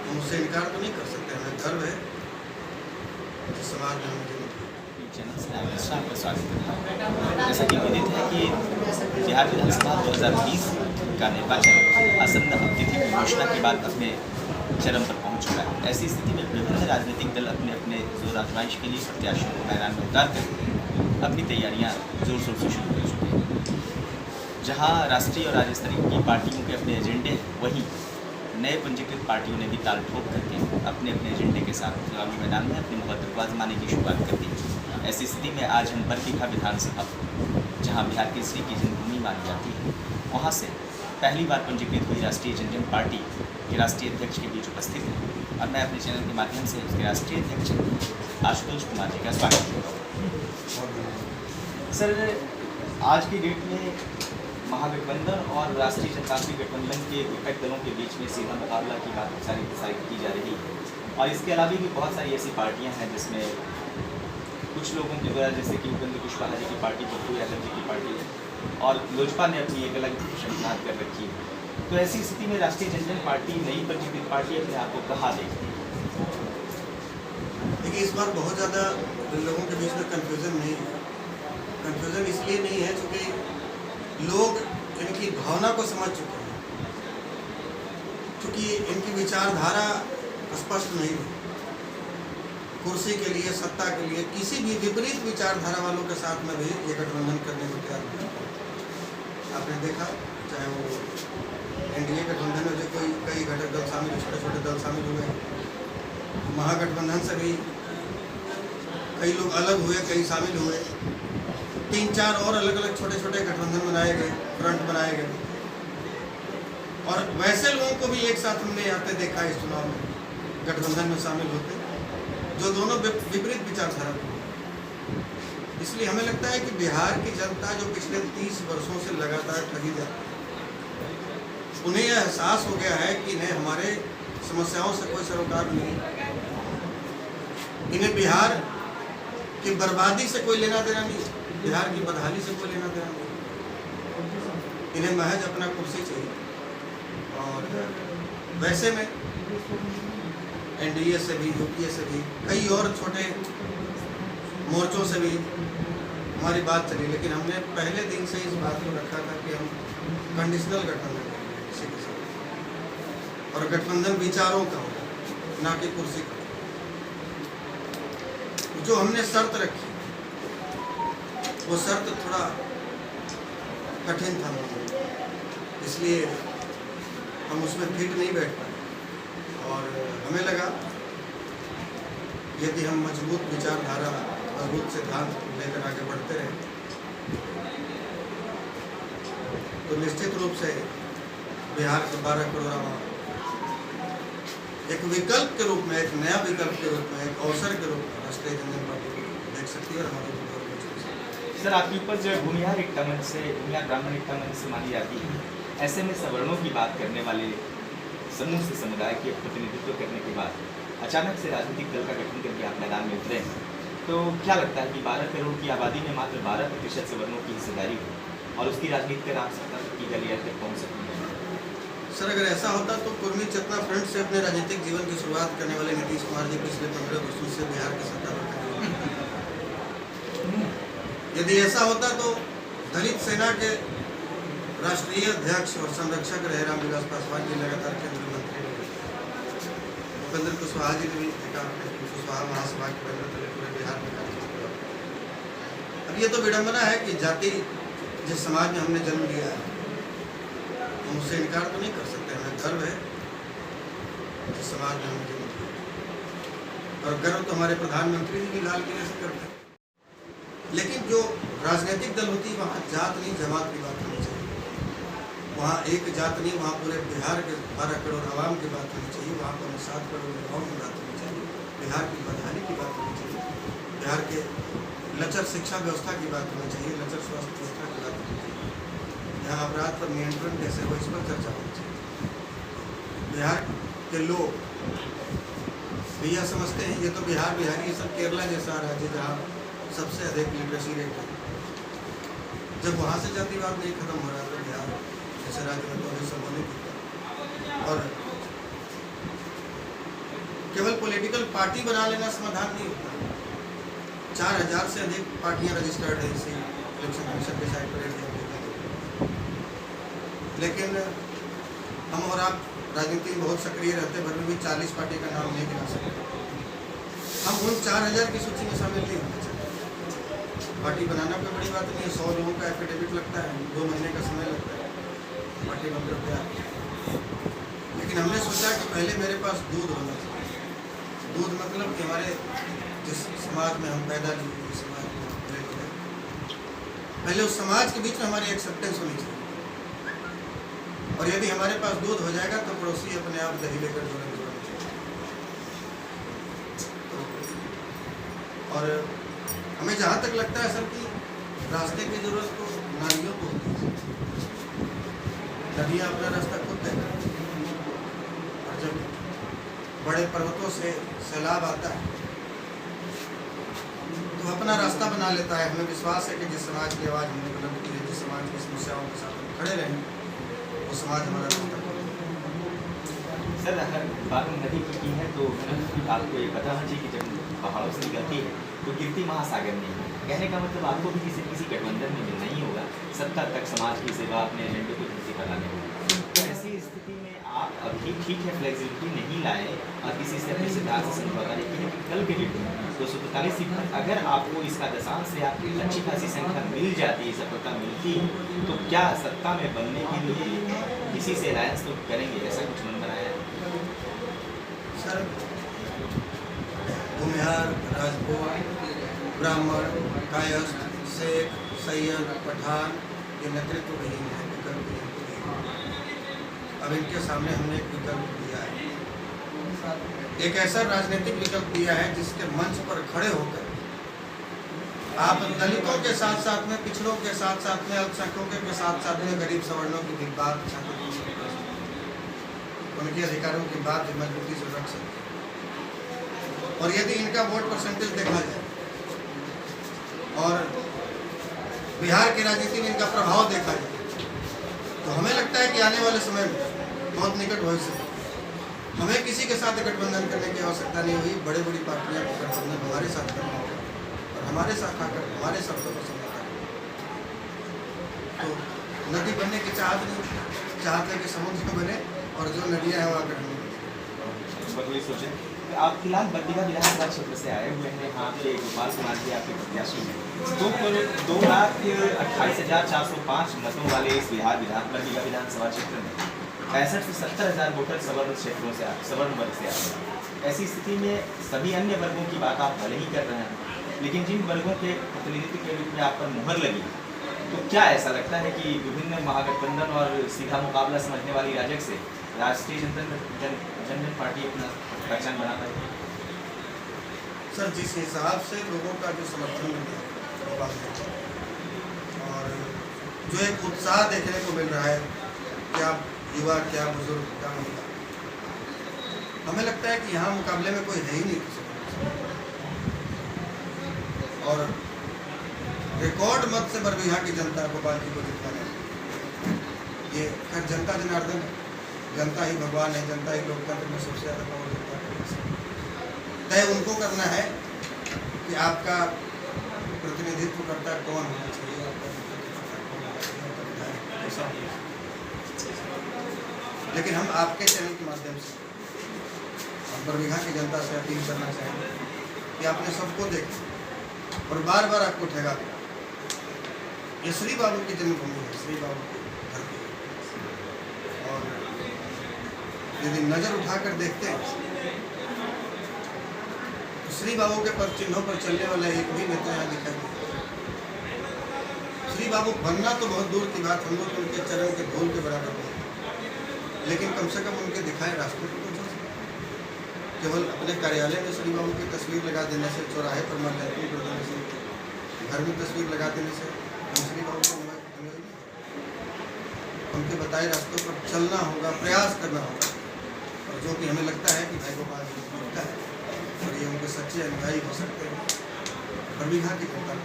हम उससे इनकार तो नहीं कर सकते। हमें गर्व है कि समाज में हमें चैनल से आपका स्वागत करता हूँ। जैसा कि विदित है कि बिहार विधानसभा 2020 का निर्वाचन आसन्न अवधि की घोषणा के बाद अपने चरम पर पहुंच चुका है। ऐसी स्थिति में विभिन्न राजनीतिक दल अपने अपने जोर आजमाइश के लिए प्रत्याशियों को मैदान में उतार कर अपनी तैयारियां जोर शोर से शुरू कर चुके हैं। जहां राष्ट्रीय और राज्य स्तरीय की पार्टियों के अपने एजेंडे हैं, वहीं नए पंजीकृत पार्टियों ने भी ताल ठोक करके अपने अपने एजेंडे के साथ चुनावी मैदान में अपने मुकद्दर को आजमाने की शुरुआत कर दी। ऐसी स्थिति में आज हम बरबीघा विधानसभा, जहां बिहार केसरी की जन्मभूमि मानी जाती है, वहां से पहली बार पंजीकृत हुई राष्ट्रीय जनजन पार्टी के राष्ट्रीय अध्यक्ष के बीच उपस्थित है और मैं अपने चैनल के माध्यम से उसके राष्ट्रीय अध्यक्ष आशुतोष कुमार जी का स्वागत करता हूँ। सर, आज की डेट में महागठबंधन और राष्ट्रीय जनतांत्रिक गठबंधन के घटक दलों के बीच में सीधा मुकाबला की बात सारी की जा रही है और इसके अलावा भी बहुत सारी ऐसी पार्टियां हैं जिसमें कुछ लोगों के द्वारा, जैसे कि उपेंद्र कुशवाहा जी की पार्टी, पप्पू यादव जी की पार्टी है और लोजपा ने अपनी एक अलग शंखनाद कर रखी है। तो ऐसी स्थिति में राष्ट्रीय जनजन पार्टी, नई पंजीकृत पार्टी, अपने आप को कहाँ देखती है? देखिए, इस बार बहुत ज़्यादा लोगों के बीच में कन्फ्यूज़न नहीं है। कन्फ्यूज़न इसलिए नहीं है क्योंकि लोग इनकी भावना को समझ चुके हैं, क्योंकि इनकी विचारधारा स्पष्ट नहीं है। कुर्सी के लिए, सत्ता के लिए, किसी भी विपरीत विचारधारा वालों के साथ में भी ये गठबंधन करने को तैयार नहीं है। आपने देखा, चाहे वो एनडीए गठबंधन में जो कई घटक दल शामिल, छोटे छोटे दल शामिल हुए, महागठबंधन से भी कई लोग अलग हुए, कई शामिल हुए, 3-4 और अलग अलग छोटे छोटे गठबंधन बनाए गए, फ्रंट बनाए गए और वैसे लोगों को भी एक साथ हमने आते देखा इस चुनाव में, गठबंधन में शामिल होते, जो दोनों विपरीत विचारधारा के। इसलिए हमें लगता है कि बिहार की जनता जो पिछले 30 वर्षों से लगातार ठगी जाती है, उन्हें यह एहसास हो गया है कि इन्हें हमारे समस्याओं से कोई सरोकार नहीं, इन्हें बिहार की बर्बादी से कोई लेना देना नहीं, बिहार की बदहाली से कोई लेना देना नहीं, इन्हें महज अपना कुर्सी चाहिए। और वैसे में एनडीए से भी, यूपीए से भी, कई और छोटे मोर्चों से भी हमारी बात चली, लेकिन हमने पहले दिन से इस बात को रखा था कि हम कंडीशनल गठबंधन करेंगे किसी के साथ, और गठबंधन विचारों का होगा, ना कि कुर्सी का। जो हमने शर्त रखी, वो शर्त थोड़ा कठिन था, इसलिए हम उसमें फिट नहीं बैठ पाए और हमें लगा यदि हम मजबूत विचारधारा, मजबूत सिद्धांत लेकर आगे बढ़ते रहे तो निश्चित रूप से बिहार के 12 करोड़ आवाम एक विकल्प के रूप में, एक नया विकल्प के रूप में, एक अवसर के रूप में राष्ट्रीय जनजन पार्टी को देख सकती है और हमारे सर, आपके ऊपर जो भूमिहार एकता मंच से, भूमिहार ब्राह्मण एकता मंच से मानी जाती है, ऐसे में सवर्णों की बात करने वाले समूह से समुदाय के प्रतिनिधित्व करने के बाद अचानक से राजनीतिक दल का गठन करके आप मैदान में उतरे हैं, तो क्या लगता है कि 12 करोड़ की आबादी में मात्र 12% सवर्णों की हिस्सेदारी हो और उसकी राजनीति का राम सत्ता की गलियारे तक पहुँच सकती है? सर, अगर ऐसा होता तो कुर्मी चेतना फ्रंट से अपने राजनीतिक जीवन की शुरुआत करने वाले नीतीश कुमार जी पिछले 15 वर्षों से बिहार की सत्ता पर थे। यदि ऐसा होता तो दलित सेना के राष्ट्रीय अध्यक्ष और संरक्षक रहे रामविलास पासवान जी लगातार केंद्रीय मंत्री रहे। उपेंद्र कुशवाहा जी ने भी देखा, कुशवाहा महासभा के बैनर पूरे बिहार में कार्य किया। अब ये तो विडंबना है कि जाति जिस समाज में हमने जन्म लिया है, हम उससे इनकार तो नहीं कर सकते। हमें गर्व है जिस समाज में हमने जन्म लिया, और गर्व तो हमारे प्रधानमंत्री जी भी लाल किले से करते हैं। लेकिन जो राजनीतिक दल होती है, वहाँ जात नहीं, जमात की बात होनी चाहिए। वहाँ एक जात नहीं, वहाँ पूरे बिहार के 12 करोड़ आवाम की बात होनी चाहिए। वहाँ पर 7 करोड़ युवाओं की बात होनी चाहिए, बिहार की बदहाली की बात होनी चाहिए, बिहार के लचर शिक्षा व्यवस्था की बात होनी चाहिए, लचर स्वास्थ्य व्यवस्था की बात होनी चाहिए, यहाँ अपराध पर नियंत्रण कैसे हो, इस पर चर्चा होनी चाहिए। बिहार के लोग भी यह समझते हैं, ये तो बिहारी, ये सब केरला जैसा राज्य जहाँ सबसे अधिक लिटरेसी रेट है। जब वहाँ से जातिवाद नहीं खत्म हो रहा तो बिहार जैसे राज्य में तो अभी संबोधित होता। और केवल पॉलिटिकल पार्टी बना लेना समाधान नहीं होता। 4000 से अधिक पार्टियां रजिस्टर्ड है इसी इलेक्शन कमीशन के साइट पर। लेकिन हम और आप राजनीति में बहुत सक्रिय रहते भर में भी 40 पार्टी का नाम नहीं गिना सकते। हम उन 4000 की सूची में शामिल नहीं होना चाहिए। पार्टी बनाना कोई बड़ी बात नहीं है, 100 लोगों का एफिडेविट लगता है, 2 महीने का समय लगता है, पार्टी बन करके आती है। लेकिन हमने सोचा कि पहले मेरे पास दूध होना चाहिए। दूध मतलब कि हमारे जिस समाज में हम पैदा लिए, जिस समाज में हम बड़े हुए, पहले उस समाज के बीच में हमारी एक्सेप्टेंस होनी चाहिए। और यदि हमारे पास दूध हो जाएगा तो पड़ोसी अपने आप दही लेकर जोड़ेंगे। और हमें जहाँ तक लगता है सर कि रास्ते की जरूरत तो नारियों को होती है। नदियाँ अपना रास्ता खुद तय करती हैं। और जब बड़े पर्वतों से सैलाब आता है तो अपना रास्ता बना लेता है। हमें विश्वास है कि जिस समाज की आवाज़ हमने बुलंद की है, जिस समाज की समस्याओं के साथ हम खड़े रहें, वो समाज हमारा रास्ता सर अगर बात नदी की है तो आपको ये पता होना चाहिए कि जब पहाड़ों से निकलती है तो गिरती महासागर में है। कहने का मतलब आपको भी किसी गठबंधन में मिलना ही होगा, सत्ता तक समाज की सेवा अपने एजेंडे को धरती पर लाने होगा। तो ऐसी स्थिति में आप अभी ठीक है फ्लेक्सिबिलिटी नहीं लाए और किसी से अपने सिद्धांत से समझौता नहीं किया, लेकिन कल के लिए 243 सीट पर अगर आपको इसका दशांश या अच्छी खासी संख्या मिल जाती है, सफलता मिलती है, तो क्या सत्ता में बनने के लिए किसी से अलायंस तो करेंगे? ऐसा कुछ मन बनाया है सर? भूमिहार, राजपूत, ब्राह्मण, कायस्थ, शेख, सैयद, पठान, ये नेतृत्व नहीं है, विकल्प नहीं। अब इनके सामने हमने एक विकल्प दिया है, एक ऐसा राजनीतिक विकल्प दिया है जिसके मंच पर खड़े होकर आप दलितों के साथ साथ में, पिछड़ों के साथ साथ में, अल्पसंख्यकों के साथ साथ में, गरीब सवर्णों की भी बात, उनके अधिकारों की बात मजबूती से रख सकते। और यदि इनका वोट परसेंटेज देखा जाए और बिहार की राजनीति में इनका प्रभाव देखा जाए तो हमें लगता है कि आने वाले समय में, बहुत निकट भविष्य में, हमें किसी के साथ गठबंधन करने की आवश्यकता नहीं हुई। बड़ी बड़ी पार्टियां का गठबंधन हमारे साथ करना होगा और हमारे साथ आकर हमारे शब्दों को समझना है। तो नदी बनने की चाहत नहीं, चाहते हैं कि समुद्र बने और जो नदियाँ हैं वहाँ गठबंधन सोचे। आप फिलहाल बर्दिया विधानसभा क्षेत्र से आए हुए हैं, यहाँ पे गोपाल कुमार जी आपके प्रत्याशी हैं। 2,28,405 मतों वाले इस बर्दिया विधानसभा क्षेत्र में 65 से 70,000 वोटर सवर्ण क्षेत्रों से सवर्ण वर्ग से आए। ऐसी स्थिति में सभी अन्य वर्गों की बात आप भले ही कर रहे हैं, लेकिन जिन वर्गों के प्रतिनिधित्व के रूप में आप पर मुहर लगी, तो क्या ऐसा लगता है कि विभिन्न महागठबंधन और सीधा मुकाबला समझने वाली राजग से राष्ट्रीय जनता पार्टी अपना पहचान बना पाएगी? सर, जिस हिसाब से लोगों का जो समर्थन मिल रहा है और जो एक उत्साह देखने को मिल रहा है, क्या युवा, क्या बुजुर्ग, क्या महिला, हमें लगता है कि यहाँ मुकाबले में कोई है ही नहीं। और रिकॉर्ड मत से बरबीघा की जनता गोपाल जी को जिताने, ये खैर जनता जनार्दन है, जनता ही भगवान है, जनता ही लोकतंत्र में सबसे ज़्यादा पावर जनता है। तय उनको करना है कि आपका प्रतिनिधित्व करता कौन होना चाहिए, आपका ऐसा। लेकिन हम आपके चैनल के माध्यम से हम बरबीघा की जनता से अपील करना चाहेंगे कि आपने सबको देखा और बार बार आपको ठगा दिया। ये श्री बाबू की जन्मभूमि है, श्री बाबू की धरती है। और यदि नजर उठाकर देखते हैं तो श्री बाबू के पद चिन्हों पर चलने वाला एक भी नेता यहाँ दिखाई नहीं। श्री बाबू बनना तो बहुत दूर की बात, हम लोग उनके चरण के धूल के बराबर नहीं, लेकिन कम से कम उनके दिखाए रास्ते को तो केवल अपने कार्यालय में श्री बाबू की तस्वीर लगा देने से, चौराहे पर माल्यार्पण कर देने से, घर में तस्वीर लगा देने से हम श्री बाबू को उनके बताए रास्तों पर चलना होगा, प्रयास करना होगा। और जो कि हमें लगता है कि भाई गोपाल जी लगता है और ये उनके सच्चे अनुयायी हो सकते हैं। बरबीघा की जनता